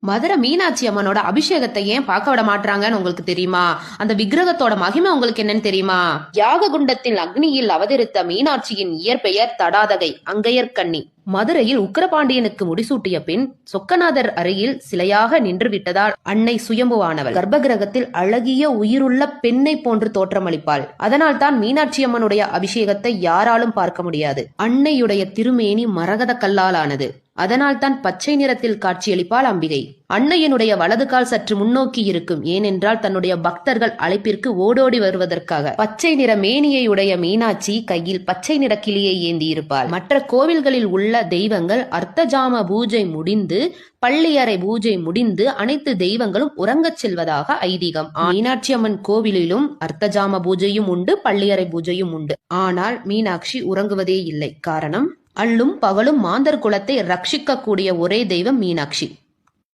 மதுரை மீனாட்சி அம்மனோட அபிஷேகத்தை ஏன் பார்க்க விட மாட்டாங்கன்னு உங்களுக்கு தெரியுமா? அந்த விக்கிரகத்தோட மகிமை உங்களுக்கு என்னன்னு தெரியுமா? யாக குண்டத்தில் அக்னியில் அவதரித்த மீனாட்சியின் இயற்பெயர் தடாதகை, அங்கையர்கண்ணி. மதுரையில் உக்கிரபாண்டியனுக்கு முடிசூட்டிய பின் சொக்கநாதர் அருகில் சிலையாக நின்று விட்டதால் அன்னை சுயம்புவானவள் கர்ப்பகிரகத்தில் அழகிய உயிருள்ள பெண்ணை போன்று தோற்றமளிப்பாள். அதனால் தான் மீனாட்சி அம்மனுடைய அபிஷேகத்தை யாராலும் பார்க்க முடியாது. அன்னையுடைய திருமேனி மரகத கல்லாலானது. அதனால் தான் பச்சை நிறத்தில் காட்சியளிப்பாள் அம்பிகை. அன்னையனுடைய வலது கால் சற்று முன்னோக்கி இருக்கும். ஏனென்றால் தன்னுடைய பக்தர்கள் அழைப்பிற்கு ஓடோடி வருவதற்காக. பச்சை நிற மேனியை உடைய மீனாட்சி கையில் பச்சை நிற கிளியை ஏந்தி இருப்பாள். மற்ற கோவில்களில் உள்ள தெய்வங்கள் அர்த்தஜாம பூஜை முடிந்து, பள்ளியறை பூஜை முடிந்து அனைத்து தெய்வங்களும் உறங்கச் செல்வதாக ஐதீகம். மீனாட்சி அம்மன் கோவிலிலும் அர்த்தஜாம பூஜையும் உண்டு, பள்ளியறை பூஜையும் உண்டு. ஆனால் மீனாட்சி உறங்குவதே இல்லை. காரணம், அள்ளும் பகலும் மாந்தர் குலத்தை ரட்சிக்க கூடிய ஒரே தெய்வம் மீனாட்சி.